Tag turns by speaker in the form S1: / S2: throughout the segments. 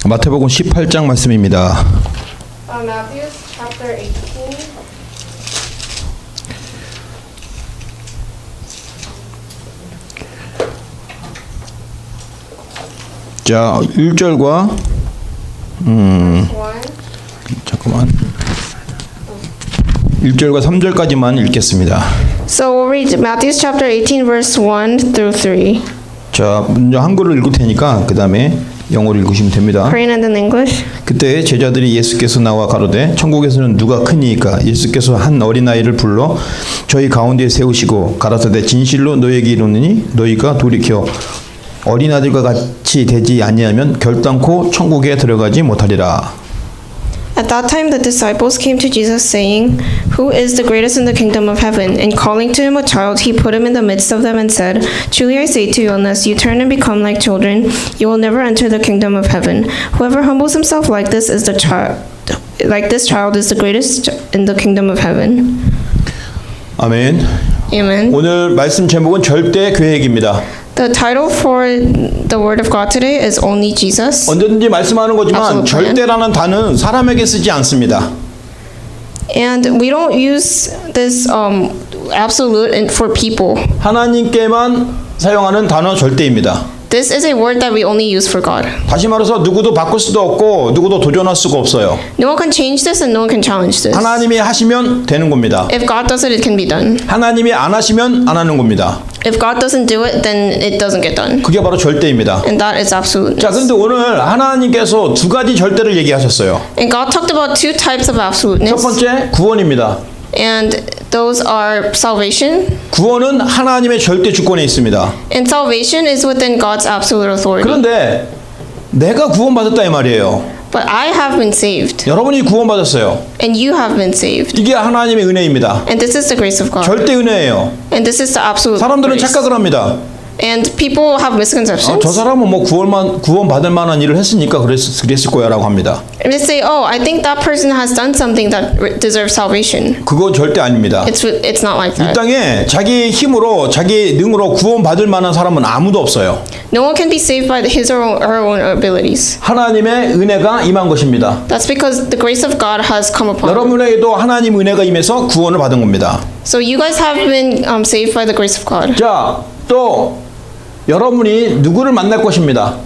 S1: 마태복음 18장 말씀입니다.
S2: Matthew chapter 18.
S1: 자, 1절과 잠깐만. 1절과 3절까지만 읽겠습니다.
S2: So we'll read Matthew chapter 18 verse 1 through 3.
S1: 자, 먼저 한글을 읽을 테니까 그다음에 영어를 읽으시면 됩니다.
S2: Korean and then English.
S1: 그때 제자들이 예수께서 나와 가로되 천국에서는 누가 크니이까? 예수께서 한 어린아이를 불러 저희 가운데에 세우시고 가라사대 진실로 너희에게 이르노니 너희가 돌이켜 어린아들과 같이 되지 아니하면 결단코 천국에 들어가지 못하리라.
S2: At that time the disciples came to Jesus saying, Who is the greatest in the kingdom of heaven? And calling to him a child, he put him in the midst of them and said, Truly I say to you, unless you turn and become like children, you will never enter the kingdom of heaven. Whoever humbles himself like this is the child, like this child is the greatest in the kingdom of heaven.
S1: 아멘.
S2: Amen.
S1: 오늘 말씀 제목은 절대 계획입니다.
S2: The title for the word of God today is Only Jesus.
S1: 언제든지 말씀하는 거지만
S2: Absolute plan.
S1: 절대라는 단어는 사람에게 쓰지 않습니다.
S2: And we don't use this absolute for people.
S1: 하나님께만 사용하는 단어 절대입니다.
S2: This is a word that we only use for God.
S1: 다시 말해서 누구도 바꿀 수도 없고 누구도 도전할 수가 없어요.
S2: No one can change this and no one can challenge this.
S1: 하나님이 하시면 되는 겁니다.
S2: If God does it, it can be done.
S1: 하나님이 안 하시면 안 하는 겁니다.
S2: If God doesn't do it, then it doesn't get done.
S1: 그게 바로 절대입니다.
S2: And that is absolute.
S1: 자, 그런데 오늘 하나님께서 두 가지 절대를 얘기하셨어요.
S2: And God talked about two types of
S1: 첫
S2: absoluteness.
S1: 번째 구원입니다.
S2: And those are salvation.
S1: 구원은 하나님의 절대 주권에 있습니다.
S2: And salvation is within God's absolute authority.
S1: 그런데 내가 구원받았다 이 말이에요.
S2: But I have been saved.
S1: 여러분이 구원받았어요.
S2: And you have been saved.
S1: 이게 하나님의 은혜입니다.
S2: And this is the grace of God.
S1: 절대 은혜예요.
S2: And this is the absolute
S1: 사람들은
S2: grace.
S1: 착각을 합니다.
S2: And people have misconceptions.
S1: 저 사람은 뭐 구원받을 만한 일을 했으니까 그랬을 거야라고 합니다.
S2: And they say, oh, I think that person has done something that deserves salvation.
S1: 그건 절대 아닙니다.
S2: It's not like
S1: 이
S2: that.
S1: 땅에 자기 힘으로 자기 능으로 구원받을 만한 사람은 아무도 없어요.
S2: No one can be saved by his or her own abilities.
S1: 하나님의 은혜가 임한 것입니다.
S2: That's because the grace of God has come upon you.
S1: 여러분에게도 하나님 은혜가 임해서 구원을 받은 겁니다.
S2: So you guys have been saved by the grace of God.
S1: 자, 또 여러분이 누구를 만날 것입니다.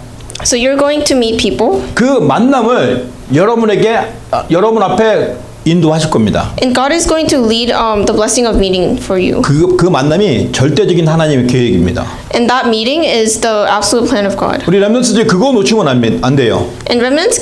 S2: So you're going to meet people.
S1: 그 만남을 여러분 앞에 인도하실 겁니다.
S2: And God is going to lead the blessing of meeting for you.
S1: 그 만남이 절대적인 하나님의 계획입니다.
S2: And that meeting is the absolute plan of God.
S1: 우리 렘넌트들 그거 놓치면 안 돼요.
S2: And remnants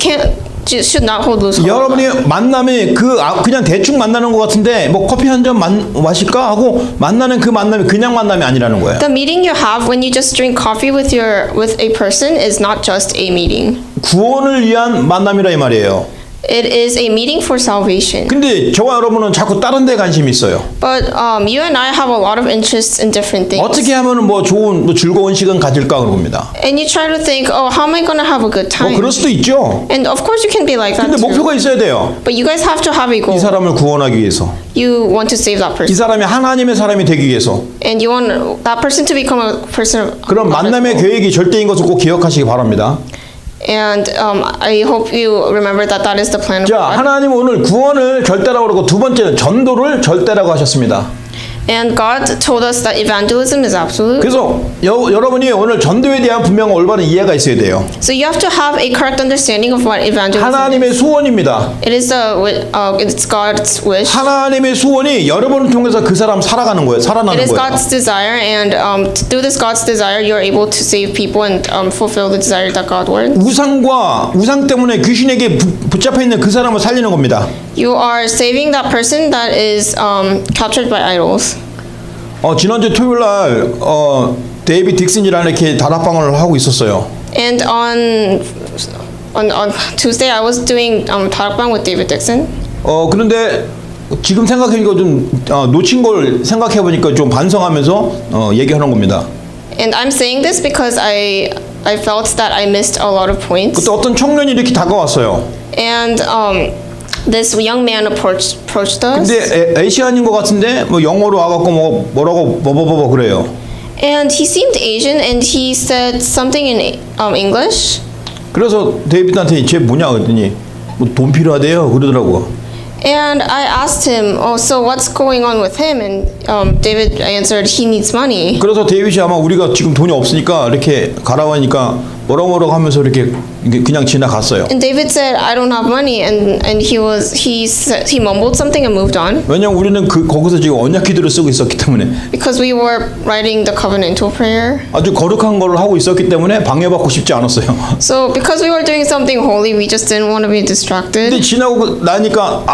S2: should not hold loose.
S1: 여러분이 만남이 그냥 대충 만나는 것 같은데 뭐 커피 한 잔 마실까 하고 만나는 그 만남이 그냥 만남이 아니라는 거예요.
S2: The meeting you have when you just drink coffee with a person is not just a meeting.
S1: 구원을 위한 만남이라 이 말이에요.
S2: It is a meeting for salvation.
S1: 근데 저와 여러분은 자꾸 다른 데 관심이 있어요.
S2: But you and I have a lot of interests in different things.
S1: 어떻게 하면은 뭐 즐거운 시간 가질까 그럽니다.
S2: And you try to think, oh, how am I going to have a good time?
S1: 그럴 수도 있죠.
S2: And of course you can be like that
S1: 근데
S2: too.
S1: 목표가 있어야 돼요.
S2: But you guys have to have a
S1: 이
S2: goal.
S1: 사람을 구원하기 위해서.
S2: You want to save that
S1: 이
S2: person.
S1: 사람이 하나님의 사람이 되기 위해서.
S2: And you want that person to become a person of
S1: 그런
S2: God as
S1: 만남의
S2: well.
S1: 계획이 절대인 것을 꼭 기억하시기 바랍니다.
S2: And I hope you remember that that is the plan of
S1: 자,
S2: God.
S1: 하나님 오늘 구원을 절대라고 그러고 두 번째는 전도를 절대라고 하셨습니다.
S2: And God told us that evangelism is absolute.
S1: 그래서 여러분이 오늘 전도에 대한 분명 올바른 이해가 있어야 돼요.
S2: So you have to have a correct understanding of what evangelism
S1: 하나님의
S2: is.
S1: 소원입니다.
S2: It's God's wish.
S1: 하나님의 소원이 여러분을 통해서 그 사람 살아가는 거예요.
S2: It
S1: 살아나는
S2: is
S1: 거예요.
S2: God's desire, and through this God's desire, you're able to save people and fulfill the desire that God wants.
S1: 우상 때문에 귀신에게 붙잡혀 있는 그 사람을 살리는 겁니다.
S2: You are saving that person that is captured by idols.
S1: 지난주 토요일 날 데이비 딕슨이라는 이렇게 다락방을 하고 있었어요.
S2: And on Tuesday, I was doing talkbang with David Dixon.
S1: 그런데 지금 생각해보니까 좀 놓친 걸 생각해보니까 좀 반성하면서 얘기하는 겁니다.
S2: And I'm saying this because I felt that I missed a lot of points.
S1: 그때 어떤 청년이 이렇게 다가왔어요.
S2: And this young man approached us.
S1: 근데 아시안인 것 같은데 뭐 영어로 와갖고 뭐라고 그래요.
S2: And he seemed Asian, and he said something in English.
S1: 그래서 데이비드한테 쟤 뭐냐 그랬더니 뭐 돈 필요하대요 그러더라고.
S2: And I asked him, "Oh, so what's going on with him?" And David answered, "He needs money."
S1: 그래서 데이빗이 아마 우리가 지금 돈이 없으니까 이렇게 가라고 하니까 뭐라고 하면서 이렇게 그냥 지나갔어요.
S2: And David said, "I don't have money," and he mumbled something and moved on
S1: 왜냐면 우리는 거기서 지금 언약 기도를 쓰고 있었기 때문에
S2: because we were writing the covenantal prayer.
S1: 아주 거룩한 거를 하고 있었기 때문에 방해받고 싶지 않았어요.
S2: So because we were doing something holy, we just didn't want to be
S1: 근데
S2: distracted.
S1: 지나고 나니까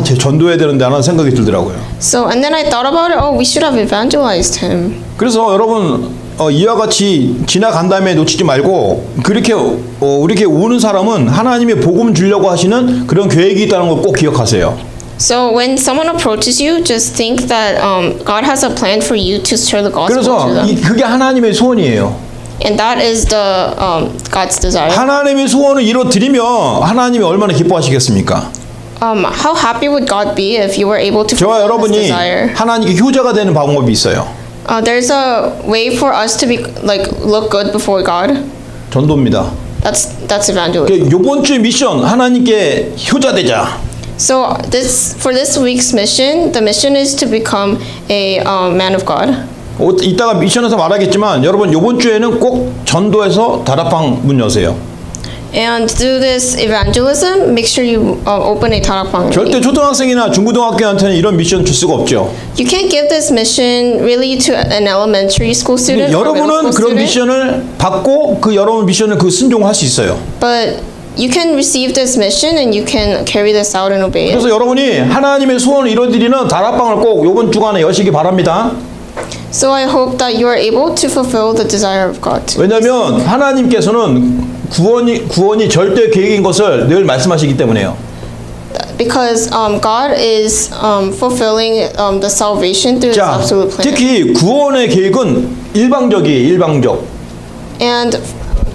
S1: 이제 전도해야 되는데 하는 생각이 들더라고요.
S2: So and then I thought about it. Oh, we should have evangelized him.
S1: 그래서 여러분 이와 같이 지나간 다음에 놓치지 말고 그렇게 이렇게 오는 사람은 하나님의 복음 주려고 하시는 그런 계획이 있다는 걸 꼭 기억하세요.
S2: So when someone approaches you, just think that God has a plan for you to share the gospel to
S1: 그래서
S2: them,
S1: 그게 하나님의 소원이에요.
S2: and that is the God's desire.
S1: 하나님의 소원을 이루어드리면 하나님이 얼마나 기뻐하시겠습니까?
S2: How happy would God be if you were able to
S1: 저와
S2: fulfill His
S1: 여러분이
S2: desire?
S1: 하나님께 효자가 되는 방법이 있어요.
S2: There's a way for us to be look good before God.
S1: 전도입니다.
S2: That's evangelism.
S1: 이번 주의 미션 하나님께 효자 되자.
S2: So for this week's mission, the mission is to become a man of God.
S1: 이따가 미션에서 말하겠지만 여러분 이번 주에는 꼭 전도해서 다락방 문 여세요.
S2: And through this evangelism, make sure you open a 다락방.
S1: 절대 초등학생이나 중고등학교한테는 이런 미션 줄 수가 없죠.
S2: You can't give this mission really to an elementary school student or middle
S1: 여러분은
S2: school
S1: 그런
S2: student,
S1: 미션을 받고 여러분 미션을 순종할 수 있어요.
S2: but you can receive this mission and you can carry this out and obey it.
S1: 그래서 여러분이 하나님의 소원을 이루어드리는 다락방을 꼭 이번 주간에 여시기 바랍니다.
S2: So I hope that you are able to fulfill the desire of God.
S1: 왜냐하면 하나님께서는 구원이 절대 계획인 것을 늘 말씀하시기 때문에요.
S2: Because God is fulfilling the salvation through His
S1: 자,
S2: absolute plan.
S1: 특히 구원의 계획은 일방적.
S2: And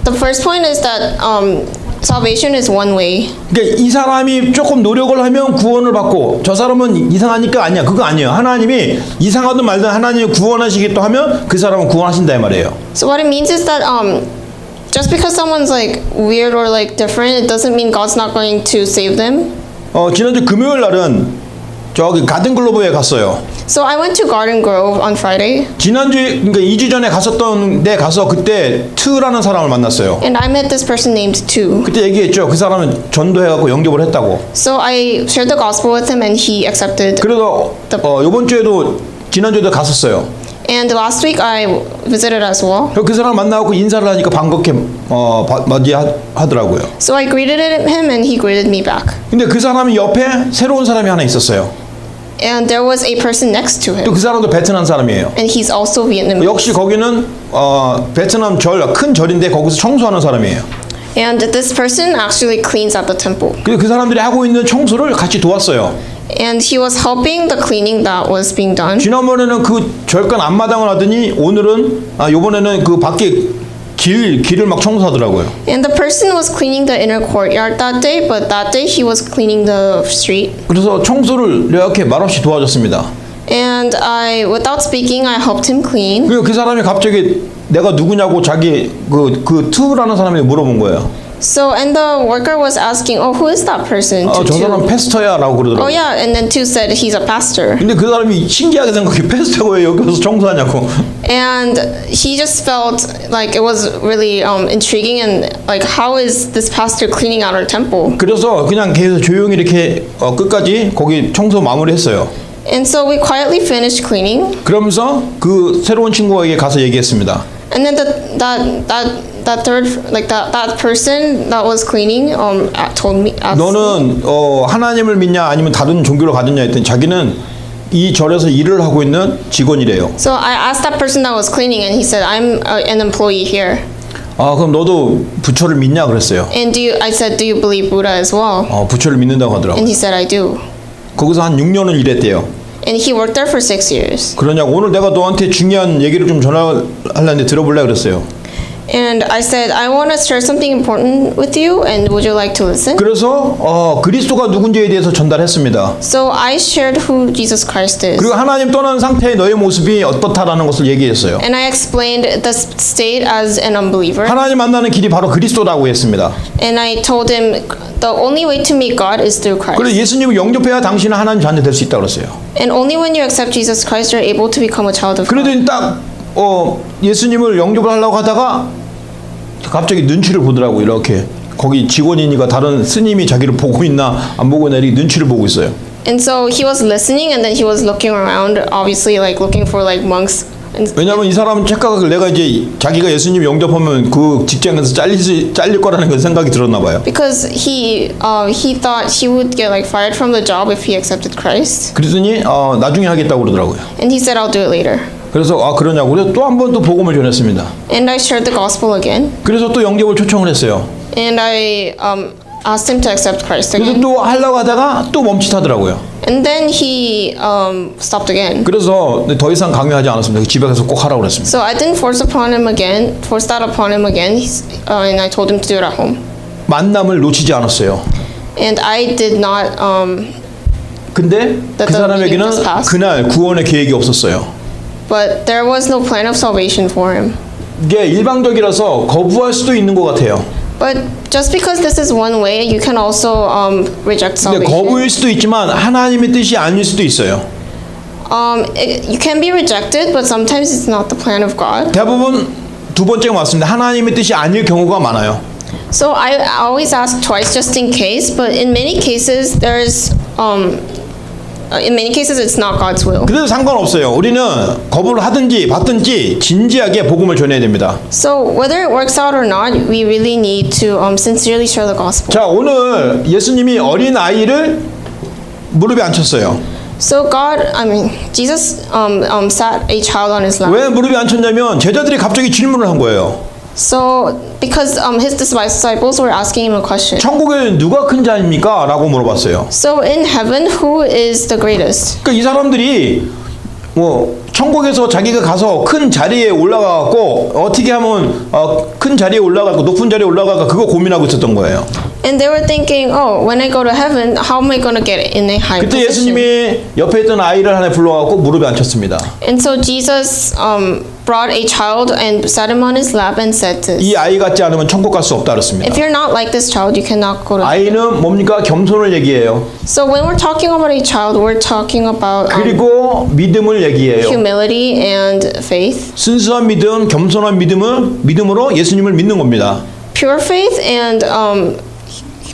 S2: the first point is that salvation is one way.
S1: 그러니까 이 사람이 조금 노력을 하면 구원을 받고 저 사람은 이상하니까 아니야. 그거 아니에요. 하나님이 이상하든 말든 하나님이 구원하시겠다 하면 그 사람은 구원하신다 이 말이에요.
S2: So what it means is that just because someone's like weird or like different, it doesn't mean God's not going to save them.
S1: 지난주 금요일 날은 저기 가든글로브에 갔어요.
S2: So I went to Garden Grove on Friday.
S1: 지난주에 그러니까 2주 전에 갔었던 데 가서 그때 트라는 사람을 만났어요.
S2: And I met this person named Tu.
S1: 그때 얘기했죠. 그 사람은 전도해갖고 영접을 했다고.
S2: So I shared the gospel with him and he accepted.
S1: 그래서 이번 주에도 지난주에도 갔었어요.
S2: And last week I visited as well.
S1: 그 사람 만나고 인사를 하니까 반갑게 맞이하더라고요.
S2: So I greeted him and he greeted me back.
S1: 근데 그 사람이 옆에 새로운 사람이 하나 있었어요.
S2: And there was a person next to
S1: 또
S2: him.
S1: 그 사람도 베트남 사람이에요.
S2: And he's also Vietnamese.
S1: 역시 거기는 베트남 큰 절인데 거기서 청소하는 사람이에요.
S2: And this person actually cleans at the temple.
S1: 그 사람들이 하고 있는 청소를 같이 도왔어요.
S2: And he was helping the cleaning that was being done.
S1: 지난번에는 그 절간 앞마당을 하더니 요번에는 그 밖에 길을 막 청소하더라고요.
S2: And the person was cleaning the inner courtyard that day, but that day he was cleaning the street.
S1: 그래서 청소를 이렇게 말없이 도와줬습니다.
S2: And without speaking, I helped him clean.
S1: 그 사람이 갑자기 내가 누구냐고 자기 그 투라는 사람이 물어본 거예요.
S2: So, and the worker was asking, "Oh, who is that person?"
S1: 저 사람 패스터야라고
S2: Oh
S1: 그러더라고요.
S2: yeah, and then Tu said he's a pastor.
S1: 근데 그 사람이 신기하게 생각해. 패스터가 왜 여기 와서 청소하냐고.
S2: And he just felt like it was really intriguing and like how is this pastor cleaning out our temple?
S1: 그래서 그냥 계속 조용히 이렇게 끝까지 거기 청소 마무리했어요.
S2: And so we quietly finished cleaning.
S1: 그러면서 그 새로운 친구에게 가서 얘기했습니다.
S2: And then that person that was cleaning told me.
S1: 너는 하나님을 믿냐 아니면 다른 종교로 가느냐 했더니 자기는 이 절에서 일을 하고 있는 직원이래요.
S2: So I asked that person that was cleaning, and he said, "I'm an employee here."
S1: 그럼 너도 부처를 믿냐 그랬어요.
S2: And I said, "Do you believe Buddha as well?"
S1: 부처를 믿는다고 하더라고.
S2: And he said, "I do."
S1: 거기서 한 6년을 일했대요.
S2: And he worked there for 6 years.
S1: 그러냐고 오늘 내가 너한테 중요한 얘기를 좀 전하려는데 들어볼래 그랬어요.
S2: And I said, I want to share something important with you, and would you like to listen?
S1: 그래서 그리스도가 누군지에 대해서 전달했습니다.
S2: So I shared who Jesus Christ is.
S1: 그리고 하나님 떠난 상태의 너의 모습이 어떻다라는 것을 얘기했어요.
S2: And I explained the state as an unbeliever.
S1: 하나님 만나는 길이 바로 그리스도라고 했습니다.
S2: And I told him the only way to meet God is through
S1: 그래서
S2: Christ.
S1: 예수님을 영접해야 당신은 하나님 자녀 될 수 있다고 그랬어요.
S2: And only when you accept Jesus Christ, you're able to become a child of God.
S1: 그래도 딱 예수님을 영접을 하려고 하다가 갑자기 눈치를 보더라고. 이렇게 거기 직원이니까 다른 스님이 자기를 보고 있나 안 보고 있나 이렇게 눈치를 보고 있어요.
S2: And so he was listening, and then he was looking around, obviously like looking for like monks. And
S1: 왜냐하면 이 사람은 착각을 내가 이제 자기가 예수님 영접하면 그 직장에서 잘릴 거라는 그 생각이 들었나 봐요.
S2: because he thought he would get like fired from the job if he accepted Christ.
S1: 그랬더니 나중에 하겠다고 그러더라고요.
S2: And he said, I'll do it later.
S1: 그래서 그러냐고 그래서 또 한 번 또 복음을 전했습니다.
S2: And I shared the gospel again.
S1: 그래서 또 영접을 초청을 했어요.
S2: And I asked him to accept Christ
S1: 그래서
S2: again.
S1: 또 하려고 하다가 또 멈칫하더라고요.
S2: And then he stopped again.
S1: 그래서 더 이상 강요하지 않았습니다. 집에 가서 꼭 하라고 그랬습니다.
S2: So I didn't force that upon him again. And I told him to do it at home.
S1: 만남을 놓치지 않았어요.
S2: And I did not.
S1: 근데 그 사람에게는 그날 구원의 계획이 없었어요.
S2: But there was no plan of salvation for him.
S1: 이게 일방적이라서 거부할 수도 있는 것 같아요.
S2: But just because this is one way, you can also reject
S1: 근데
S2: salvation.
S1: 거부일 수도 있지만 하나님의 뜻이 아닐 수도 있어요.
S2: You can be rejected, but sometimes it's not the plan of God.
S1: 대부분 두 번째가 맞습니다. 하나님의 뜻이 아닐 경우가 많아요.
S2: So I always ask twice just in case, but in many cases it's not God's will.
S1: 그래도 상관없어요. 우리는 거부를 하든지 받든지 진지하게 복음을 전해야 됩니다.
S2: So whether it works out or not, we really need to sincerely share the gospel.
S1: 자, 오늘 예수님이 어린 아이를 무릎에 앉혔어요.
S2: So Jesus sat a child on his lap.
S1: 왜 무릎에 앉혔냐면 제자들이 갑자기 질문을 한 거예요.
S2: So because his disciples were asking him a question.
S1: 천국에 누가 큰 자입니까? 라고 물어봤어요.
S2: So in heaven, who is the greatest?
S1: 그러니까 이 사람들이 천국에서 자기가 가서 큰 자리에 올라가고 어떻게 하면 큰 자리에 올라가고 높은 자리에 올라가가 그거 고민하고 있었던 거예요.
S2: And they were thinking, when I go to heaven, how am I going to get in a high
S1: 그때
S2: position?
S1: 예수님이 옆에 있던 아이를 하나 불러갖고 무릎에 앉혔습니다.
S2: And so Jesus brought a child and sat him on his lap and said this.
S1: 이 아이 같지 않으면 천국 갈 수 없다 그랬습니다.
S2: If you're not like this child, you cannot go to heaven.
S1: 아이는 뭡니까? 겸손을 얘기해요.
S2: So when we're talking about a child, we're talking about
S1: 그리고 믿음을 얘기해요.
S2: humility and faith.
S1: 순수한 믿음, 겸손한 믿음으로 예수님을 믿는 겁니다.
S2: Pure faith and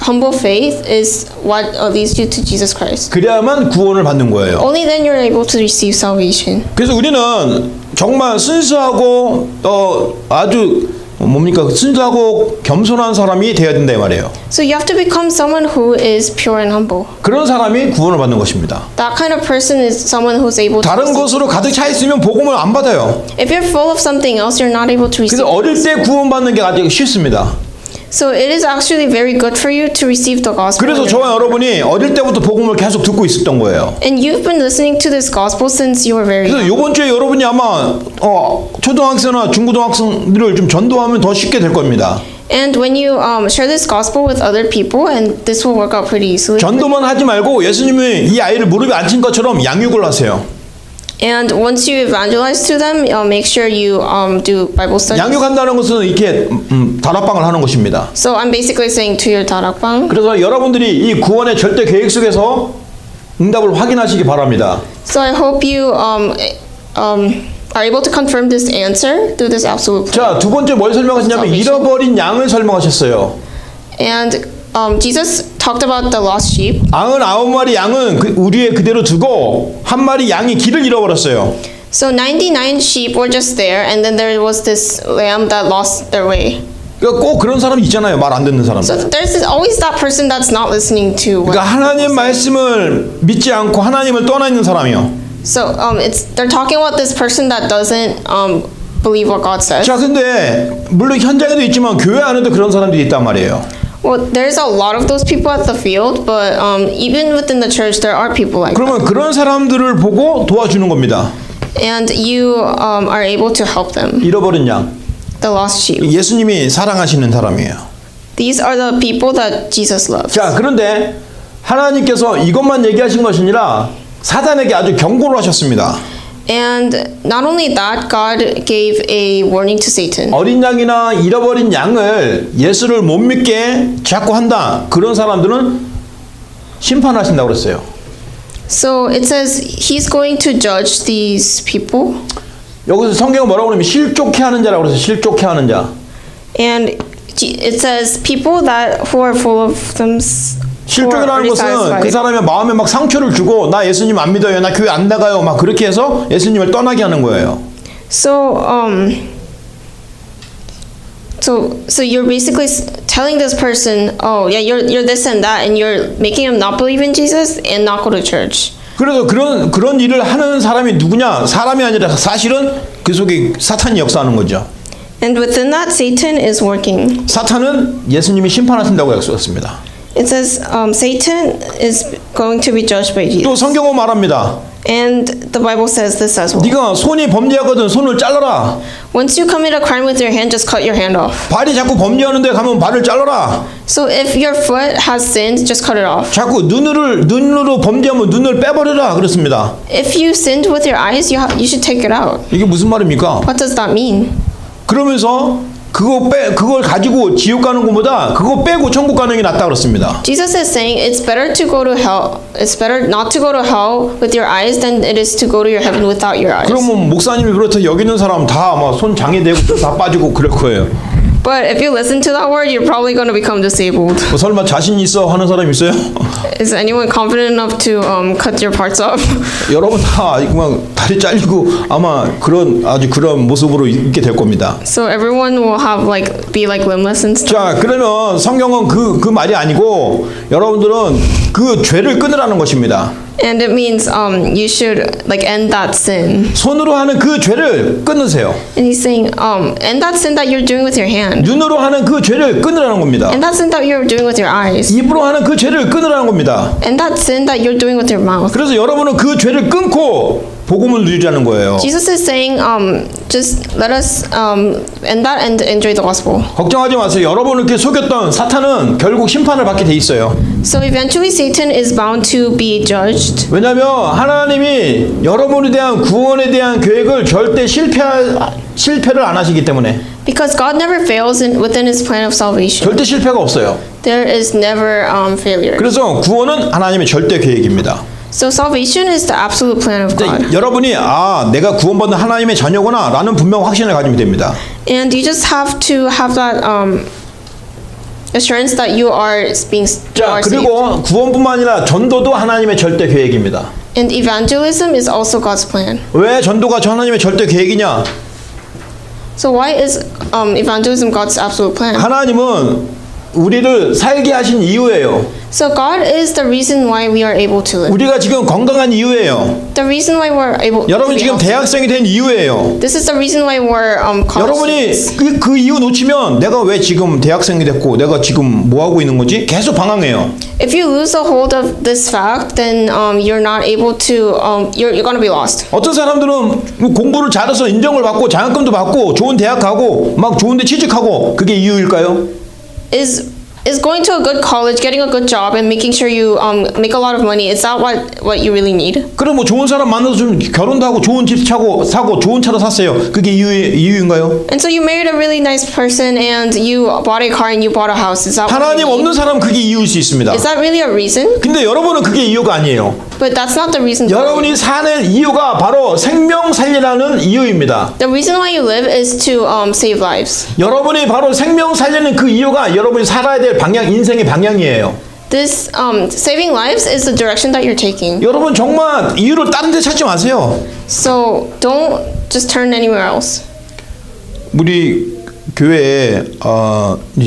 S2: humble faith is what leads you to Jesus Christ.
S1: 그래야만 구원을 받는 거예요.
S2: Only then you're able to receive salvation.
S1: 그래서 우리는 정말 순수하고 아주 순수하고 겸손한 사람이 되어야 된다 이 말이에요.
S2: So you have to become someone who is pure and humble.
S1: 그런 사람이 구원을 받는 것입니다.
S2: That kind of person is someone who's able to
S1: 다른
S2: receive.
S1: 것으로 가득 차 있으면 복음을 안 받아요.
S2: If you're full of something else, you're not able to receive.
S1: 그래서 어릴 때 구원받는 게 아주 쉽습니다.
S2: So it is actually very good for you to receive the gospel.
S1: 그래서 저와 여러분이 어릴 때부터 복음을 계속 듣고 있었던 거예요.
S2: And you've been listening to this gospel since you were very
S1: 그래서
S2: young.
S1: 이번 주에 여러분이 아마 초등학생이나 중고등학생들을 좀 전도하면 더 쉽게 될 겁니다.
S2: And when you share this gospel with other people, and this will work out pretty easily.
S1: 전도만 하지 말고 예수님이 이 아이를 무릎에 앉힌 것처럼 양육을 하세요.
S2: And once you evangelize to them, make sure you do Bible studies.
S1: 양육한다는 것은 이렇게 다락방을 하는 것입니다.
S2: So I'm basically saying to your darakbang.
S1: 그래서 여러분들이 이 구원의 절대 계획 속에서 응답을 확인하시기 바랍니다.
S2: So I hope you are able to confirm this answer through this absolute plan.
S1: 자, 두 번째 뭘 설명하시냐면
S2: Salvation.
S1: 잃어버린 양을 설명하셨어요.
S2: And Jesus talked about the lost sheep.
S1: 99마리 양은 우리에 그대로 두고 한 마리 양이 길을 잃어버렸어요.
S2: So 99 sheep were just there, and then there was this lamb that lost their way.
S1: 그러니까 꼭 그런 사람이 있잖아요. 말 안 듣는 사람.
S2: So there's always that person that's not listening to what
S1: 그러니까 하나님 말씀을 믿지 않고 하나님을 떠나 있는 사람이요.
S2: So they're talking about this person that doesn't believe what God says.
S1: 자, 근데 물론 현장에도 있지만 교회 안에도 그런 사람들이 있단 말이에요.
S2: Well, there's a lot of those people at the field, but even within the church, there are people like that.
S1: 그러면 그런 사람들을 보고 도와주는 겁니다.
S2: And you are able to help them.
S1: 잃어버린 양.
S2: the lost sheep.
S1: 예수님이 사랑하시는 사람이에요.
S2: These are the people that Jesus loves.
S1: 자, 그런데 하나님께서 이것만 얘기하신 것이 아니라 사단에게 아주 경고를 하셨습니다.
S2: And not only that, God gave a warning to Satan.
S1: 어린 양이나 잃어버린 양을 예수를 못 믿게 자꾸 한다. 그런 사람들은 심판하신다고 그랬어요.
S2: So it says he's going to judge these people.
S1: 여기서 성경은 뭐라고 그러면 실족해 하는 자라고 그랬어요. 실족해 하는 자.
S2: And it says people that who are full of them.
S1: 실족이라는 것은 그 사람의 마음에 막 상처를 주고 나 예수님 안 믿어요. 나 교회 안 나가요. 막 그렇게 해서 예수님을 떠나게 하는 거예요.
S2: So you're basically telling this person, oh yeah, you're this and that, and you're making him not believe in Jesus and not go to church.
S1: 그래서 그런 일을 하는 사람이 누구냐? 사람이 아니라 사실은 그 속에 사탄이 역사하는 거죠.
S2: And within that, Satan is working.
S1: 사탄은 예수님이 심판하신다고 약속했습니다.
S2: It says Satan is going to be judged by Jesus.
S1: 또 성경은 말합니다.
S2: And the Bible says this as well.
S1: 네가 손이 범죄하거든 손을 잘라라.
S2: Once you commit a crime with your hand, just cut your hand off.
S1: 발이 자꾸 범죄하는데 가면 발을 잘라라.
S2: So if your foot has sinned, just cut it off.
S1: 자꾸 눈으로 범죄하면 눈을 빼버려라 그랬습니다.
S2: If you sinned with your eyes, you should take it out.
S1: 이게 무슨 말입니까?
S2: What does that mean?
S1: 그러면서 그걸 가지고 지옥 가는 것보다 그거 빼고 천국 가는 게 낫다 그렇습니다.
S2: Jesus is saying it's better to go to hell. It's better not to go to hell with your eyes than it is to go to your heaven without your eyes.
S1: 그러면 목사님이 그렇다 여기는 사람 다 아마 손 장애되고 다 빠지고 그럴 거예요.
S2: But if you listen to that word, you're probably going to become disabled.
S1: 뭐 설마 자신 있어 하는 사람 있어요?
S2: Is anyone confident enough to cut your parts off?
S1: 여러분 다 막 다리 잘리고 아마 아주 그런 모습으로 있게 될 겁니다.
S2: So everyone will be like limbless and stuff.
S1: 자, 그러면 성경은 그 말이 아니고 여러분들은 그 죄를 끊으라는 것입니다.
S2: And it means you should end that sin.
S1: 손으로 하는 그 죄를 끊으세요.
S2: And he's saying end that sin that you're doing with your hand.
S1: 눈으로 하는 그 죄를 끊으라는 겁니다.
S2: And that sin that you're doing with your eyes.
S1: 입으로 하는 그 죄를 끊으라는 겁니다.
S2: And that sin that you're doing with your mouth.
S1: 그래서 여러분은 그 죄를 끊고 복음을 누리자는 거예요.
S2: Jesus is saying just let us end that and enjoy the gospel.
S1: 걱정하지 마세요. 여러분을 이렇게 속였던 사탄은 결국 심판을 받게 돼 있어요.
S2: So eventually Satan is bound to be judged.
S1: 왜냐하면 하나님이 여러분에 대한 구원에 대한 계획을 절대 실패를 안 하시기 때문에.
S2: Because God never fails within His plan of salvation.
S1: 절대 실패가 없어요.
S2: There is never failure.
S1: 그래서 구원은 하나님의 절대 계획입니다.
S2: So salvation is the absolute plan of God.
S1: 여러분이 내가 구원받는 하나님의 자녀구나라는 분명 확신을 가지면 됩니다.
S2: And you just have to have that assurance that you are being
S1: 자, 그리고 구원뿐만 아니라 전도도 하나님의 절대 계획입니다.
S2: And evangelism is also God's plan.
S1: 왜 전도가 하나님의 절대 계획이냐?
S2: So why is evangelism God's absolute plan?
S1: 하나님은 우리를 살게 하신 이유예요.
S2: So God is the reason why we are able to live.
S1: 우리가 지금 건강한 이유예요.
S2: The reason why we're able.
S1: 여러분이 지금 대학생이 된 이유예요.
S2: This is the reason why we're
S1: 여러분이 그 이유 놓치면 내가 왜 지금 대학생이 됐고 내가 지금 뭐 하고 있는 거지? 계속 방황해요.
S2: If you lose the hold of this fact, then you're not able to. You're gonna be lost.
S1: 어떤 사람들은 공부를 잘해서 인정을 받고 장학금도 받고 좋은 대학 가고 막 좋은데 취직하고 그게 이유일까요?
S2: Is going to a good college, getting a good job, and making sure you make a lot of money. Is that what you really need?
S1: 그럼 뭐 좋은 사람 만나서 좀 결혼도 하고 좋은 집 사고 좋은 차도 샀어요. 그게 이유인가요?
S2: And so you married a really nice person, and you bought a car and you bought a house. Is that what
S1: 하나님
S2: you need?
S1: 없는 사람 그게 이유일 수 있습니다.
S2: Is that really a reason?
S1: 근데 여러분은 그게 이유가 아니에요.
S2: But that's not the reason.
S1: 여러분이 사는 이유가 바로 생명 살리라는 이유입니다.
S2: The reason why you live is to save lives.
S1: 여러분이 바로 생명 살리는 그 이유가 여러분이 살아야 될 방향, 인생의 방향이에요.
S2: This saving lives is the direction that you're taking.
S1: 여러분 정말 이유를 다른 데 찾지 마세요.
S2: So don't just turn anywhere else.
S1: 우리 교회에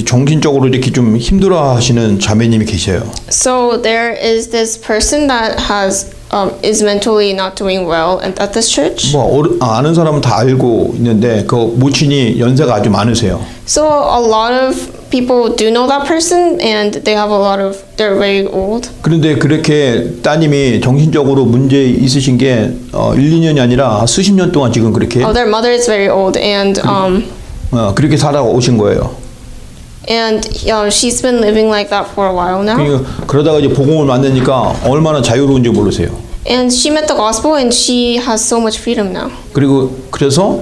S1: 정신적으로 이렇게 좀 힘들어하시는 자매님이 계셔요.
S2: So there is this person that is mentally not doing well at this church.
S1: 아는 사람은 다 알고 있는데 그 모친이 연세가 아주 많으세요.
S2: So a lot of people do know that person, and they're very old.
S1: 그런데 그렇게 따님이 정신적으로 문제 있으신 게 1, 2년이 아니라 수십 년 동안 지금 그렇게
S2: Their mother is very old, and
S1: 그렇게 살아오신 거예요.
S2: And she's been living like that for a while now.
S1: 그러다가 이제 복음을 만나니까 얼마나 자유로운지 모르세요.
S2: And she met the gospel and she has so much freedom now.
S1: 그래서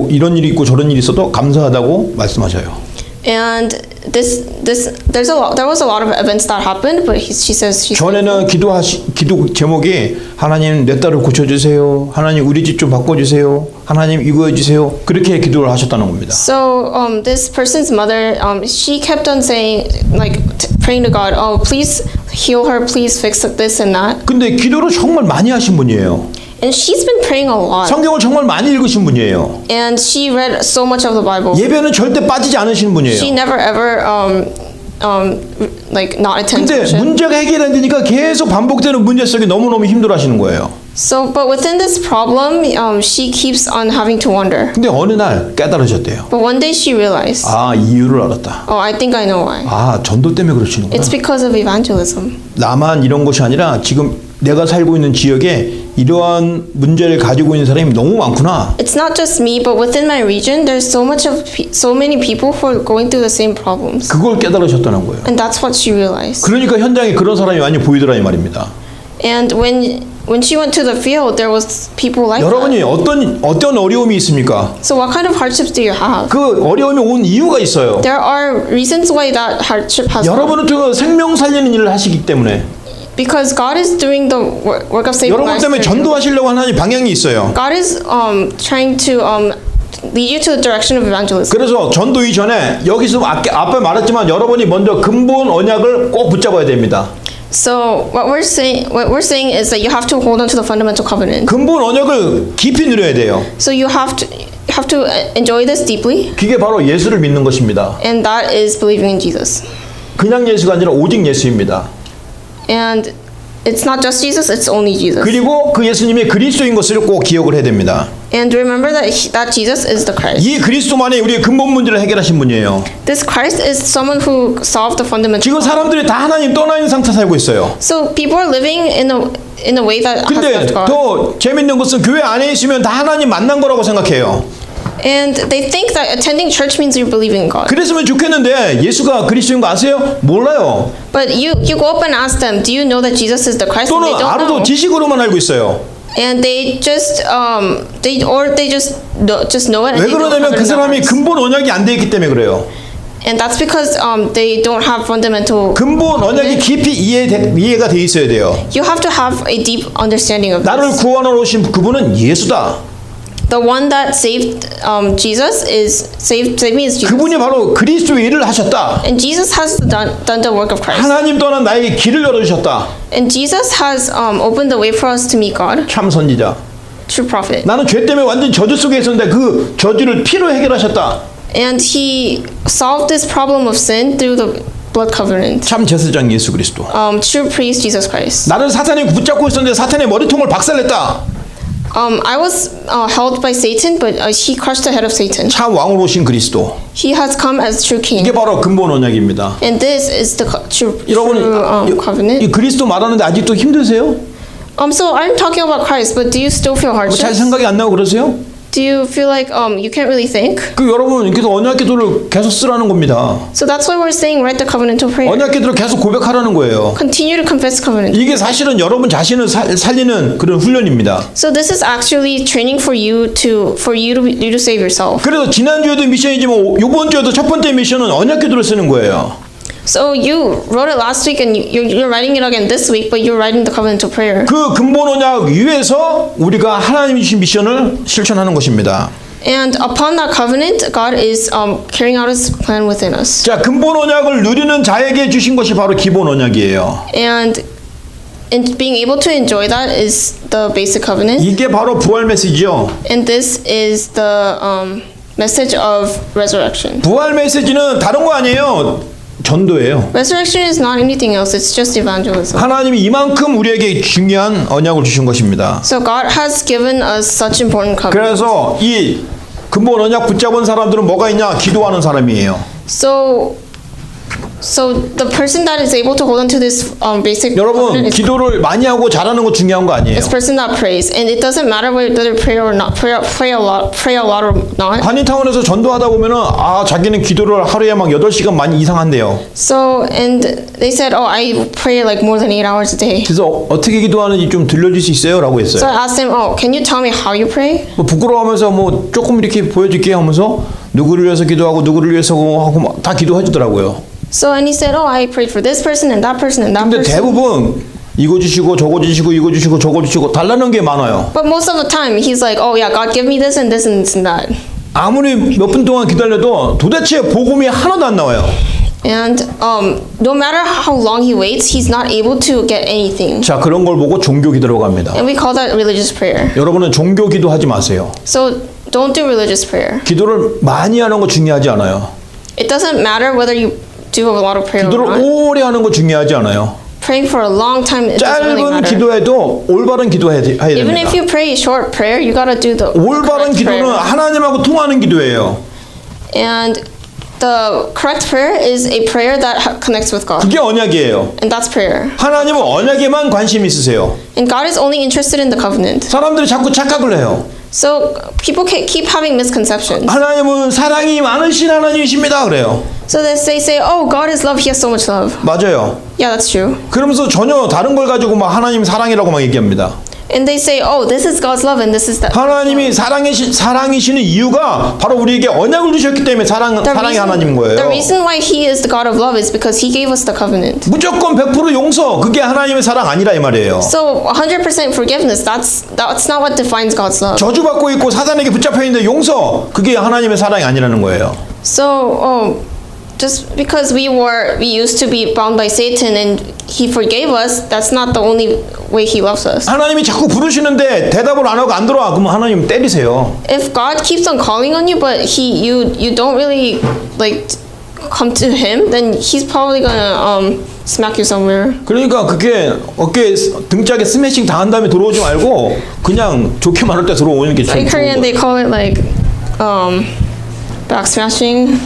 S1: 이런 일이 있고 저런 일이 있어도 감사하다고 말씀하셔요.
S2: And there was a lot of events that happened, but she says she's
S1: 전에는 기도 제목이 하나님 내 딸을 고쳐주세요. 하나님 우리 집 좀 바꿔주세요. 하나님 이거 해주세요. 그렇게 기도를 하셨다는 겁니다.
S2: So this person's mother, she kept on saying, like praying to God, oh please heal her, please fix this and that.
S1: 근데 기도를 정말 많이 하신 분이에요.
S2: And she's been praying a lot.
S1: 성경을 정말 많이 읽으신 분이에요.
S2: And she read so much of the Bible.
S1: 예배는 절대 빠지지 않으시는 분이에요.
S2: She never ever like not attend
S1: 근데
S2: worship.
S1: 문제가 해결 안 되니까 계속 반복되는 문제 속에 너무너무 힘들어하시는 거예요.
S2: So, but within this problem, she keeps on having to wonder.
S1: 근데 어느 날 깨달으셨대요.
S2: But one day she realized,
S1: 아, 이유를 알았다.
S2: oh, I think I know why.
S1: 아, 전도 때문에 그러시는구나.
S2: It's because of evangelism.
S1: 나만 이런 것이 아니라 지금 내가 살고 있는 지역에 이러한 문제를 가지고 있는 사람이 너무 많구나.
S2: It's not just me, but within my region, there's so many people who are going through the same problems.
S1: 그걸 깨달으셨다는 거예요.
S2: And that's what she realized.
S1: 그러니까 현장에 그런 사람이 많이 보이더라 이 말입니다.
S2: And when she went to the field, there was people like that.
S1: 여러분이 어떤 어려움이 있습니까?
S2: So what kind of hardships do you have?
S1: 그 어려움이 온 이유가 있어요.
S2: There are reasons why that hardship has come.
S1: 여러분은 또 생명 살리는 일을 하시기 때문에
S2: Because God is doing the work of saving
S1: 여러분
S2: lives.
S1: 때문에
S2: through you.
S1: 전도하시려고 하는 방향이 있어요.
S2: God is trying to lead you to the direction of evangelism.
S1: 그래서 전도 이전에 여기서 앞에 말했지만 여러분이 먼저 근본 언약을 꼭 붙잡아야 됩니다.
S2: So what we're saying is that you have to hold on to the fundamental covenant.
S1: 근본 언약을 깊이 누려야 돼요.
S2: So you have to enjoy this deeply,
S1: 그게 바로 예수를 믿는 것입니다.
S2: and that is believing in Jesus.
S1: 그냥 예수가 아니라 오직 예수입니다.
S2: And it's not just Jesus; it's only Jesus.
S1: 그리고 그 예수님이 그리스도인 것을 꼭 기억을 해야 됩니다.
S2: And remember that Jesus is the Christ.
S1: 이 그리스도만이 우리의 근본 문제를 해결하신 분이에요.
S2: This Christ is someone who solved the fundamental.
S1: 지금 사람들이 다 하나님 떠나 있는 상태 살고 있어요.
S2: So people are living in a way that has
S1: 근데
S2: left God.
S1: 더 재밌는 것은 교회 안에 있으면 다 하나님 만난 거라고 생각해요.
S2: And they think that attending church means you believe in God.
S1: 그랬으면 좋겠는데 예수가 그리스도인 거 아세요? 몰라요.
S2: But you go up and ask them, do you know that Jesus is the Christ? And
S1: 또는
S2: they don't
S1: 알아도
S2: know.
S1: 지식으로만 알고 있어요.
S2: And they just just know it. And
S1: 왜
S2: they don't
S1: 그러냐면
S2: have it
S1: 그
S2: in their
S1: 사람이
S2: hearts.
S1: 근본 언약이 안 돼 있기 때문에 그래요.
S2: And that's because they don't have fundamental.
S1: 근본 언약이 깊이 이해가 돼 있어야 돼요.
S2: You have to have a deep understanding of
S1: 나를
S2: this.
S1: 구원하러 오신 그분은 예수다.
S2: The one that saved Jesus is saved me is Jesus.
S1: 그분이 바로 그리스도의 일을 하셨다.
S2: And Jesus has done the work of Christ.
S1: 하나님 떠난 나에게 길을 열어주셨다.
S2: And Jesus has opened the way for us to meet God.
S1: 참 선지자.
S2: True prophet.
S1: 나는 죄 때문에 완전 저주 속에 있었는데 그 저주를 피로 해결하셨다.
S2: And he solved this problem of sin through the blood covenant.
S1: 참 제사장 예수 그리스도.
S2: True priest Jesus Christ.
S1: 나를 사탄이 붙잡고 있었는데 사탄의 머리통을 박살냈다.
S2: I was held by Satan, but he crushed the head of Satan.
S1: 참 왕으로 오신 그리스도.
S2: He has come as true
S1: 이게
S2: king.
S1: 바로 근본 언약입니다.
S2: And this is the true
S1: 여러분
S2: covenant.
S1: 이 그리스도 말하는데 아직도 힘드세요?
S2: So I'm talking about Christ, but do you still feel
S1: 잘
S2: hardships?
S1: 생각이 안 나고 그러세요?
S2: Do you feel like you can't really think?
S1: 그 여러분 그래서 언약 기도를 계속 쓰라는 겁니다.
S2: So that's why we're saying write the covenantal prayer.
S1: 언약 기도를 계속 고백하라는 거예요.
S2: Continue to confess covenant.
S1: 이게 사실은 여러분 자신을 살리는 그런 훈련입니다.
S2: So this is actually training for you to save yourself.
S1: 그래서 지난주에도 미션이지만 이번 주에도 첫 번째 미션은 언약 기도를 쓰는 거예요.
S2: So you wrote it last week and you're writing it again this week, but you're writing the covenantal prayer.
S1: 그 근본 언약 위에서 우리가 하나님이 주신 미션을 실천하는 것입니다.
S2: And upon that covenant, God is carrying out His plan within us.
S1: 자, 근본 언약을 누리는 자에게 주신 것이 바로 기본 언약이에요.
S2: And being able to enjoy that is the basic covenant.
S1: 이게 바로 부활 메시지죠.
S2: And this is the message of resurrection.
S1: 부활 메시지는 다른 거 아니에요. 전도예요.
S2: Resurrection is not anything else. It's just evangelism.
S1: 하나님이 이만큼 우리에게 중요한 언약을 주신 것입니다.
S2: So God has given us such important covenant.
S1: 그래서 이 근본 언약 붙잡은 사람들은 뭐가 있냐? 기도하는 사람이에요.
S2: So So the person that is able to hold on to this basic
S1: 여러분
S2: covenant is
S1: 기도를 많이 하고 잘하는 거 중요한 거 아니에요.
S2: this person that prays, and it doesn't matter whether they pray or not, pray a lot or not.
S1: 한인타운에서 전도하다 보면은 자기는 기도를 하루에 막 8시간 많이 이상 한대요.
S2: So and they said, oh, I pray like more than 8 hours a day.
S1: 그래서 어떻게 기도하는지 좀 들려줄 수 있어요? 라고
S2: So
S1: 했어요.
S2: I asked him, oh, can you tell me how you pray?
S1: 뭐 부끄러워하면서 뭐 조금 이렇게 보여줄게 하면서 누구를 위해서 기도하고 누구를 위해서 하고 막 다 기도해 주더라고요.
S2: So and he said, oh, I prayed for this person and that person and that
S1: 근데
S2: person.
S1: 대부분 이거 주시고 저거 주시고 이거 주시고 저거 주시고 달라는 게 많아요.
S2: But most of the time, he's like, oh yeah, God, give me this and this and this and that.
S1: 아무리 몇 분 동안 기다려도 도대체 복음이 하나도 안 나와요.
S2: And no matter how long he waits, he's not able to get anything.
S1: 자, 그런 걸 보고 종교 기도라고 합니다.
S2: And we call that religious prayer.
S1: 여러분은 종교 기도하지 마세요.
S2: So don't do religious prayer.
S1: 기도를 많이 하는 거 중요하지 않아요.
S2: It doesn't matter whether you do a lot of prayer or
S1: 기도를
S2: not.
S1: 오래 하는 거 중요하지 않아요.
S2: Praying for a long time, it doesn't really
S1: 짧은
S2: matter.
S1: 기도해도 올바른 기도해야
S2: Even
S1: 됩니다.
S2: if you pray a short prayer, you gotta do the
S1: 올바른
S2: correct
S1: 기도는
S2: prayer.
S1: 하나님하고 통하는 기도예요.
S2: And the correct prayer is a prayer that connects with God.
S1: 그게 언약이에요.
S2: And that's prayer.
S1: 하나님은 언약에만 관심 있으세요.
S2: And God is only interested in the covenant.
S1: 사람들이 자꾸 착각을 해요.
S2: So people keep having misconceptions.
S1: 하나님은 사랑이 많으신 하나님이십니다. 그래요.
S2: So they say, oh, God is love. He has so much love.
S1: 맞아요.
S2: Yeah, that's true.
S1: 그러면서 전혀 다른 걸 가지고 막 하나님 사랑이라고 막 얘기합니다.
S2: And they say, oh, this is God's love and this is that.
S1: 하나님이 사랑이시는 이유가 바로 우리에게 언약을 주셨기 때문에 사랑의 하나님인
S2: The
S1: 거예요.
S2: reason why He is the God of love is because He gave us the covenant.
S1: 무조건 100% 용서 그게 하나님의 사랑 아니라 이 말이에요.
S2: So 100% forgiveness, that's not what defines God's love.
S1: 저주받고 있고 사단에게 붙잡혀 있는데 용서 그게 하나님의 사랑이 아니라는 거예요.
S2: So just because we used to be bound by Satan and He forgave us, that's not the only way He loves us.
S1: 하나님이 자꾸 부르시는데 대답을 안 하고 안 들어와 그러면 하나님 때리세요.
S2: If God keeps on calling on you, but you don't really like come to Him, then He's probably gonna smack you somewhere.
S1: 그러니까 그게 어깨 등짝에 스매싱 당한 다음에 들어오지 말고 그냥 좋게 말할 때 들어오는 게
S2: In
S1: 좋은
S2: Korean, they
S1: 거예요.
S2: call it like back smashing.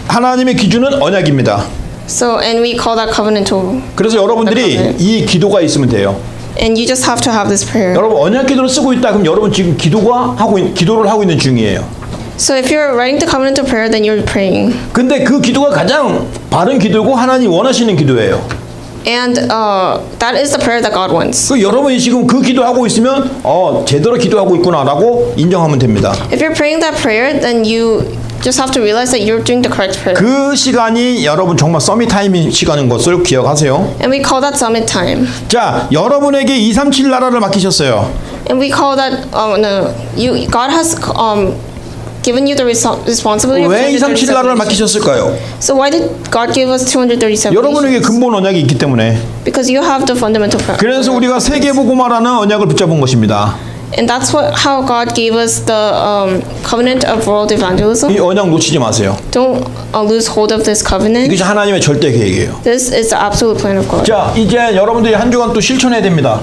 S1: 하나님의 기준은 언약입니다.
S2: So and we call that covenant too.
S1: 그래서 여러분들이 이 기도가 있으면 돼요.
S2: And you just have to have this prayer.
S1: 여러분 언약 기도를 쓰고 있다 그럼 여러분 지금 기도를 하고 있는 중이에요.
S2: So if you're writing the covenant of prayer, then you're praying.
S1: 근데 그 기도가 가장 바른 기도고 하나님 원하시는 기도예요.
S2: And that is the prayer that God wants.
S1: 그 여러분이 지금 그 기도하고 있으면 제대로 기도하고 있구나라고 인정하면 됩니다.
S2: If you're praying that prayer, then you just have to realize that you're doing the correct prayer.
S1: 그 시간이 여러분 정말 서밋 타임인 시간인 것을 기억하세요.
S2: And we call that summit time.
S1: 자, 여러분에게 237 나라를 맡기셨어요.
S2: And we call that God has given you the responsibility of
S1: 왜 237 나라를
S2: 237 nations.
S1: 맡기셨을까요?
S2: So why did God give us 237
S1: 여러분에게
S2: nations?
S1: 근본 언약이 있기 때문에.
S2: Because you have the fundamental prayer.
S1: 그래서 우리가 세계복음화라는 언약을 붙잡은 것입니다.
S2: And that's how God gave us the covenant of world evangelism.
S1: 이 언약 놓치지 마세요.
S2: Don't lose hold of this covenant.
S1: 이것이 하나님의 절대 계획이에요.
S2: This is the absolute plan of God.
S1: 자, 이제 여러분들이 한 주간 또 실천해야 됩니다.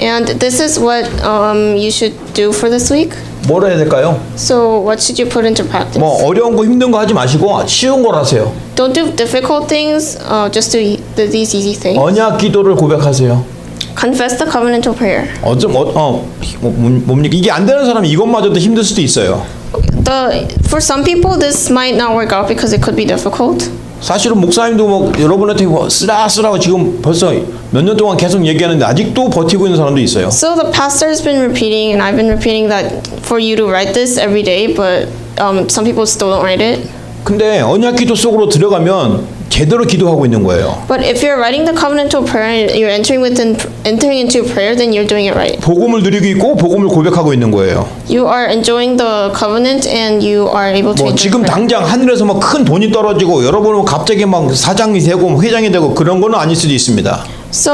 S2: And this is what you should do for this week.
S1: 뭘 해야 될까요?
S2: So what should you put into practice?
S1: 뭐 어려운 거 힘든 거 하지 마시고 쉬운 걸 하세요.
S2: Don't do difficult things. Just do these easy things.
S1: 언약 기도를 고백하세요.
S2: Confess the covenant of prayer.
S1: 뭡니까? 이게 안 되는 사람이 이것마저도 힘들 수도 있어요.
S2: For some people, this might not work out because it could be difficult.
S1: 사실은 목사님도 뭐 여러분한테 뭐 쓰라쓰라고 지금 벌써 몇 년 동안 계속 얘기하는데 아직도 버티고 있는 사람도 있어요.
S2: So the pastor has been repeating, and I've been repeating that for you to write this every day, but some people still don't write it.
S1: 근데 언약 기도 속으로 들어가면 제대로 기도하고 있는 거예요.
S2: But if you're writing the covenantal prayer and you're entering into prayer, then you're doing it right.
S1: 복음을 누리고 있고 복음을 고백하고 있는 거예요.
S2: You are enjoying the covenant and you are able to.
S1: 뭐 지금 당장 하늘에서 막 큰 돈이 떨어지고 여러분은 갑자기 막 사장이 되고 회장이 되고 그런 거는 아닐 수도 있습니다.
S2: So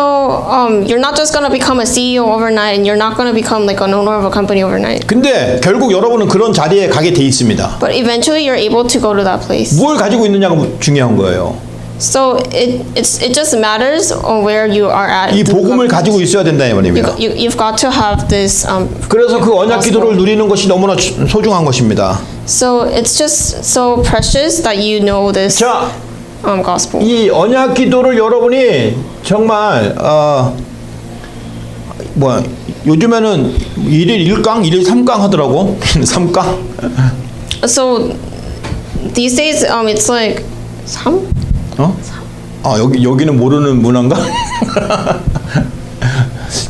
S2: you're not just gonna become a CEO overnight, and you're not gonna become like an owner of a company overnight.
S1: 근데 결국 여러분은 그런 자리에 가게 돼 있습니다.
S2: But eventually, you're able to go to that place.
S1: 뭘 가지고 있느냐가 중요한 거예요.
S2: So it just matters on where you are at.
S1: 이 복음을 가지고 있어야 된다 이 말입니다.
S2: You've got to have this.
S1: 그래서 그 언약 기도를 누리는 것이 너무나 소중한 것입니다.
S2: So it's just so precious that you know this.
S1: 자,
S2: gospel.
S1: 이 언약 기도를 여러분이 정말 요즘에는 1일 1강, 1일 3강 하더라고. 3강.
S2: So these days, it's like some.
S1: 어? 아 여기는 모르는 문화인가?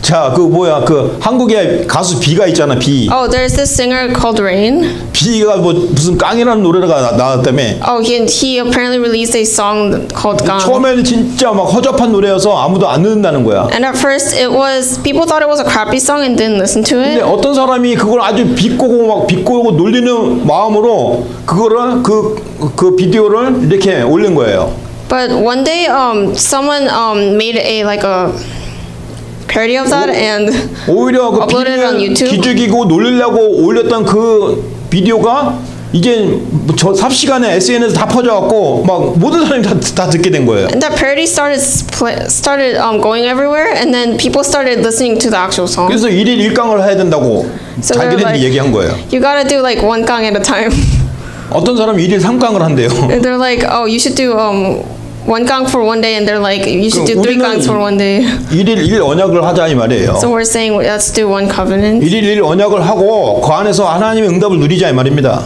S1: 자, 그 한국에 가수 비가 있잖아, 비.
S2: Oh, there's this singer called Rain.
S1: 비가 무슨 깡이라는 노래가 나왔다며.
S2: Oh, he apparently released a song called Gang.
S1: 처음에는 진짜 막 허접한 노래여서 아무도 안 듣는다는 거야.
S2: And at first, people thought it was a crappy song and didn't listen to
S1: 근데
S2: it.
S1: 어떤 사람이 그걸 아주 비꼬고 놀리는 마음으로 그거를 그 비디오를 이렇게 올린 거예요.
S2: But one day, someone made a parody of that and
S1: 오히려 그
S2: uploaded it on
S1: 비디오
S2: YouTube.
S1: 기죽이고 놀리려고 올렸던 그 비디오가 이제 저 삽시간에 SNS에 다 퍼져갖고 막 모든 사람이 다 듣게 된 거예요.
S2: And that parody started going everywhere, and then people started listening to the actual song.
S1: 그래서 1일 1강을 해야 된다고
S2: So they're
S1: 자기네들이
S2: like,
S1: 얘기한 거예요.
S2: you gotta do like one gang at a time.
S1: 어떤 사람이 1일 3강을 한대요.
S2: And they're like, oh, you should do one gang for one day, and they're like, you should do 3 gangs for one day.
S1: 1일 1 언약을 하자 이 말이에요.
S2: So we're saying let's do one covenant.
S1: 1일 1 언약을 하고 그 안에서 하나님의 응답을 누리자 이 말입니다.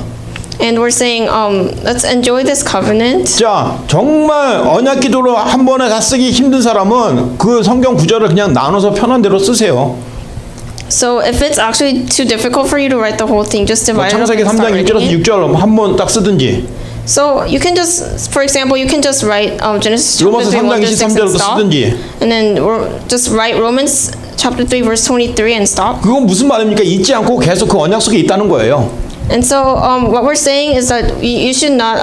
S2: And we're saying let's enjoy this covenant.
S1: 자, 정말 언약 기도로 한 번에 다 쓰기 힘든 사람은 그 성경 구절을 그냥 나눠서 편한 대로 쓰세요.
S2: So if it's actually too difficult for you to write the whole thing, just
S1: 뭐
S2: divide it up
S1: 창세기
S2: and
S1: 3장
S2: start writing
S1: 1절에서
S2: it.
S1: 6절 한 번 딱 쓰든지
S2: So you can just, for example, you can just write Genesis chapter
S1: 로마서
S2: 3, 1
S1: 3장
S2: to 6 and
S1: 23절부터
S2: stop.
S1: 쓰든지
S2: And then just write Romans chapter 3 verse 23 and stop.
S1: 그건 무슨 말입니까? 잊지 않고 계속 그 언약 속에 있다는 거예요.
S2: And so what we're saying is that you should not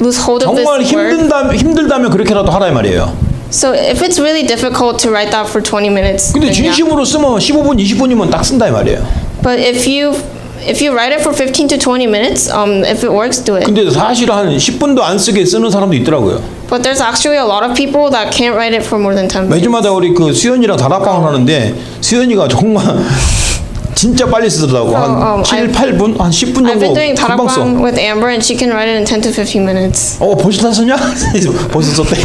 S2: lose hold of
S1: 정말
S2: this word.
S1: 힘들다면 그렇게라도 하라 이 말이에요.
S2: So if it's really difficult to write that for 20 minutes,
S1: 근데
S2: then yeah.
S1: 진심으로 쓰면 15분, 20분이면 딱 쓴다 이 말이에요.
S2: But if you write it for 15 to 20 minutes, if it works, do it.
S1: 근데 사실 한 10분도 안 쓰게 쓰는 사람도 있더라고요.
S2: But there's actually a lot of people that can't write it for more than 10 minutes.
S1: 매주마다 우리 그 수연이랑 다락방을 하는데 수연이가 정말 진짜 빨리 쓰더라고. 한 7, 8분, 한 10분
S2: I've
S1: 정도
S2: been doing
S1: 금방 써.
S2: 다락방 with Amber, and she can write it in 10 to 15 minutes.
S1: 벌써 다 썼냐? 벌써 썼대.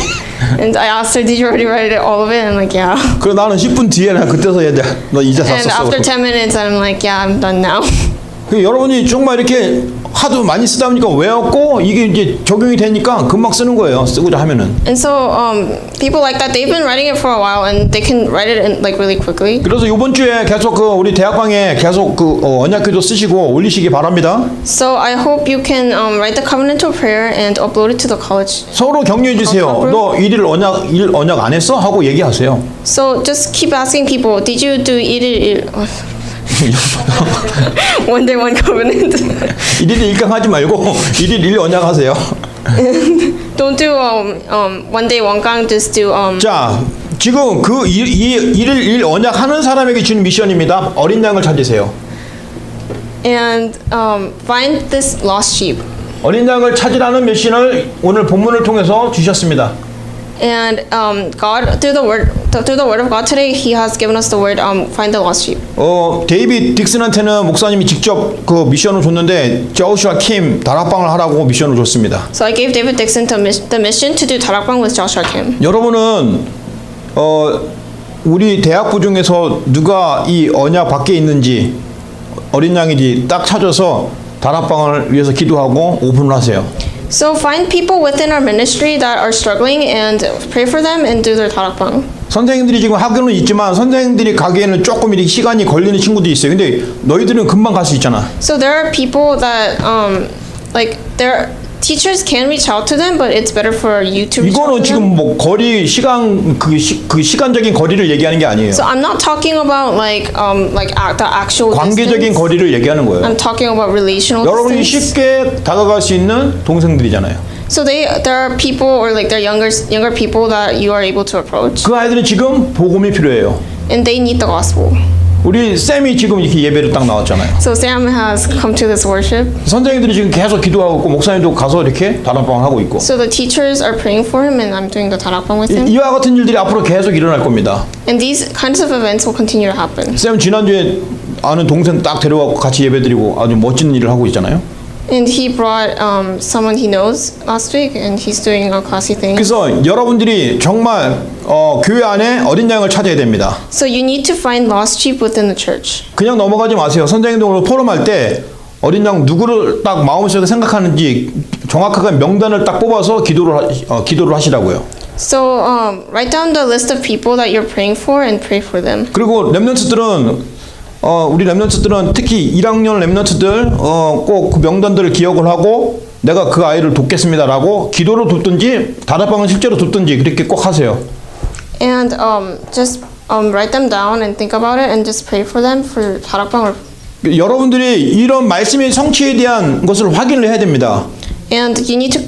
S2: And I asked her, "Did you already write it, all of it?" And I'm like, "Yeah."
S1: 그래 나는 10분 뒤에 나 그때서 얘 너 이제 다
S2: And
S1: 썼어.
S2: after 10 minutes, I'm like, "Yeah, I'm done now."
S1: 그 여러분이 정말 이렇게 하도 많이 쓰다 보니까 외웠고 이게 이제 적용이 되니까 금방 쓰는 거예요. 쓰고자 하면은.
S2: And so people like that, they've been writing it for a while, and they can write it in really quickly.
S1: 그래서 이번 주에 계속 그 우리 대학방에 계속 그 언약기도 쓰시고 올리시기 바랍니다.
S2: So I hope you can write the covenantal prayer and upload it to the college.
S1: 서로 격려해 주세요. 너 1일 언약 안 했어? 하고 얘기하세요.
S2: So just keep asking people, did you do one day one covenant?
S1: 1일 1강 하지 말고 1일 1 언약 하세요.
S2: Don't do one day one gang. Just do
S1: 자, 지금 그 1일 1 언약 하는 사람에게 주는 미션입니다. 어린 양을 찾으세요.
S2: and find this lost sheep.
S1: 어린 양을 찾으라는 미션을 오늘 본문을 통해서 주셨습니다.
S2: And God, through the word of God today, He has given us the word, find the lost sheep.
S1: 데이빗 딕슨한테는 목사님이 직접 그 미션을 줬는데 조슈아 킴 다락방을 하라고 미션을 줬습니다.
S2: So I gave David Dixon the mission to do 다락방 with Joshua Kim.
S1: 여러분은 우리 대학부 중에서 누가 이 언약 밖에 있는지 어린 양인지 딱 찾아서 다락방을 위해서 기도하고 오픈을 하세요.
S2: So find people within our ministry that are struggling and pray for them and do their 다락방.
S1: 선생님들이 지금 학교는 있지만 선생님들이 가기에는 조금 이렇게 시간이 걸리는 친구들이 있어요. 근데 너희들은 금방 갈 수 있잖아.
S2: So there are people that teachers can reach out to them, but it's better for you to reach out
S1: 이거는
S2: to
S1: 지금
S2: them.
S1: 뭐 거리 시간 그 시간적인 거리를 얘기하는 게 아니에요.
S2: So I'm not talking about the actual
S1: 관계적인
S2: distance.
S1: 거리를 얘기하는 거예요.
S2: I'm talking about relational
S1: 여러분이
S2: distance.
S1: 쉽게 다가갈 수 있는 동생들이잖아요.
S2: So there are people or they're younger people that you are able to approach,
S1: 그 아이들은 지금 복음이 필요해요.
S2: and they need the gospel.
S1: 우리 쌤이 지금 이렇게 예배를 딱 나왔잖아요.
S2: So Sam has come to this worship.
S1: 선생님들이 지금 계속 기도하고 있고 목사님도 가서 이렇게 다락방을 하고 있고
S2: So the teachers are praying for him, and I'm doing the 다락방 with him.
S1: 이와 같은 일들이 앞으로 계속 일어날 겁니다.
S2: And these kinds of events will continue to happen.
S1: 쌤 지난주에 아는 동생 딱 데려가고 같이 예배드리고 아주 멋진 일을 하고 있잖아요.
S2: And he brought someone he knows last week, and he's doing a classy thing.
S1: 그래서 여러분들이 정말 교회 안에 어린 양을 찾아야 됩니다.
S2: So you need to find lost sheep within the church.
S1: 그냥 넘어가지 마세요. 선생님들 오늘 포럼할 때 어린 양 누구를 딱 마음속에 생각하는지 정확하게 명단을 딱 뽑아서 기도를 하시라고요.
S2: So write down the list of people that you're praying for and pray for them.
S1: 그리고 렘넌트들은 우리 렘넌트들은 특히 1학년 렘넌트들 꼭 그 명단들을 기억을 하고 내가 그 아이를 돕겠습니다라고 기도로 돕든지 다락방을 실제로 돕든지 그렇게 꼭 하세요.
S2: And just write them down and think about it and just pray for them for 다락방 or.
S1: 여러분들이 이런 말씀의 성취에 대한 것을 확인을 해야 됩니다.
S2: And you need to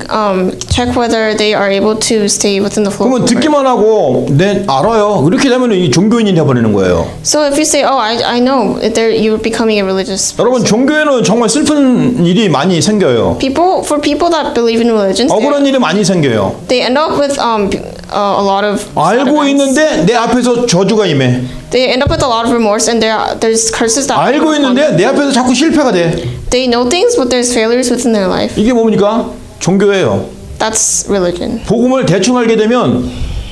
S2: check whether they are able to stay within the flow.
S1: 그러면 듣기만 하고 네 알아요. 이렇게 되면 이 종교인이 돼버리는 거예요.
S2: So if you say, "Oh, I know," you're becoming a religious.
S1: 여러분 종교에는 정말 슬픈 일이 많이 생겨요.
S2: For people that believe in religions,
S1: 억울한 일이 많이 생겨요.
S2: they end up with a lot of.
S1: 알고 있는데 내 앞에서 저주가 임해.
S2: They end up with a lot of remorse, and there's curses that.
S1: 알고 있는데 내 앞에서 자꾸 실패가 돼.
S2: They know things, but there's failures within their life.
S1: 이게 뭡니까? 종교예요.
S2: That's religion.
S1: 복음을 대충 알게 되면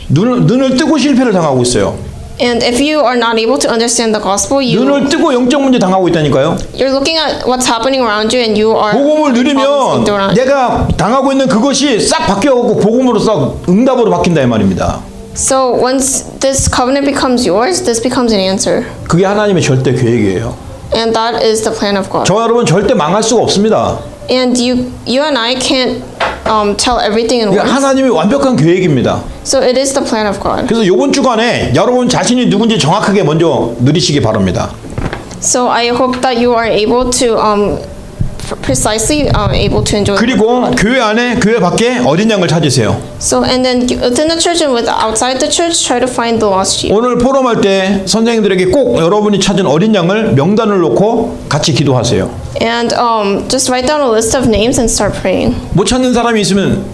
S1: 눈을 뜨고 실패를 당하고 있어요.
S2: And if you are not able to understand the gospel,
S1: 눈을 뜨고 영적 문제 당하고 있다니까요.
S2: you're looking at what's happening around you, and you are.
S1: 복음을 누리면 내가 당하고 있는 그것이 싹 바뀌어갖고 복음으로 싹 응답으로 바뀐다 이 말입니다.
S2: So once this covenant becomes yours, this becomes an answer.
S1: 그게 하나님의 절대 계획이에요.
S2: And that is the plan of God.
S1: 저와 여러분 절대 망할 수가 없습니다.
S2: And you and I can't tell everything in
S1: 이게
S2: words.
S1: 하나님의 완벽한 계획입니다.
S2: So it is the plan of God.
S1: 그래서 이번 주간에 여러분 자신이 누군지 정확하게 먼저 누리시기 바랍니다.
S2: So I hope that you are able to precisely able to enjoy.
S1: 그리고 교회 안에 교회 밖에 어린 양을 찾으세요.
S2: So and then within the church and outside the church, try to find the lost sheep.
S1: 오늘 포럼할 때 선생님들에게 꼭 여러분이 찾은 어린 양을 명단을 놓고 같이 기도하세요.
S2: And just write down a list of names and start praying.
S1: 못 찾는 사람이 있으면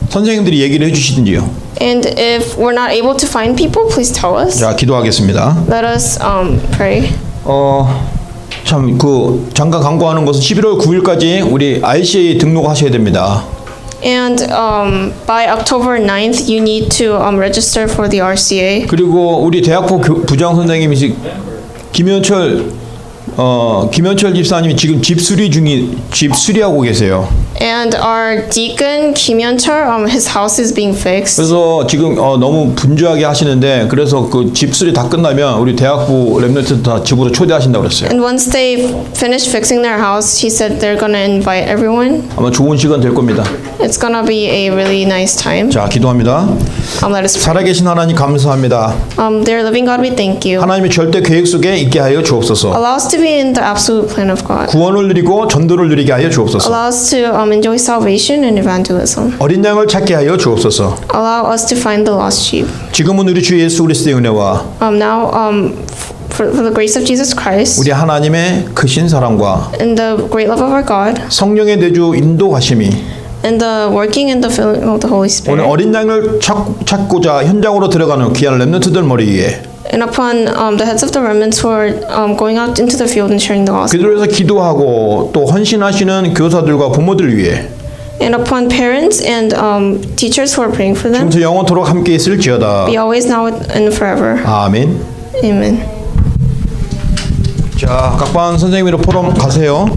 S1: 선생님들이 얘기를 해주시든지요.
S2: And if we're not able to find people, please tell us.
S1: 자, 기도하겠습니다.
S2: Let us pray.
S1: 참 잠깐 강구하는 것은 11월 9일까지 우리 RCA 등록하셔야 됩니다.
S2: And by October 9th, you need to register for the RCA.
S1: 그리고 우리 대학부 부장 선생님이 김현철 집사님이 지금 집 수리하고 계세요.
S2: And our deacon Kim Yeon-chul, his house is being fixed.
S1: 그래서 지금 너무 분주하게 하시는데 그래서 그 집 수리 다 끝나면 우리 대학부 렘넌트 다 집으로 초대하신다고 그랬어요.
S2: And once they finish fixing their house, he said they're gonna invite everyone.
S1: 아마 좋은 시간 될 겁니다.
S2: It's gonna be a really nice time.
S1: 자, 기도합니다.
S2: Let us pray.
S1: 살아계신 하나님 감사합니다.
S2: Dear living God, we thank you.
S1: 하나님의 절대 계획 속에 있게 하여 주옵소서.
S2: Allow us to be in the absolute plan of God.
S1: 구원을 누리고 전도를 누리게 하여 주옵소서.
S2: Allow us to enjoy salvation and evangelism.
S1: 어린 양을 찾게 하여 주옵소서.
S2: Allow us to find the lost sheep.
S1: 지금은 우리 주 예수 그리스도의 은혜와
S2: Now, for the grace of Jesus Christ
S1: 우리 하나님의 크신 사랑과
S2: and the great love of our God
S1: 성령의 내주 인도하심이
S2: and the working and the filling of the Holy
S1: 오늘
S2: Spirit
S1: 어린 양을 찾고자 현장으로 들어가는 귀한 렘넌트들 머리 위에
S2: and upon the heads of the remnants who are going out into the field and sharing the gospel.
S1: 그들에서 기도하고 또 헌신하시는 교사들과 부모들 위해
S2: And upon parents and teachers who are praying for them,
S1: 지금부터 영원토록 함께 있을지어다.
S2: be always now and forever.
S1: 아멘.
S2: Amen.
S1: 자, 각반 선생님으로 포럼 가세요.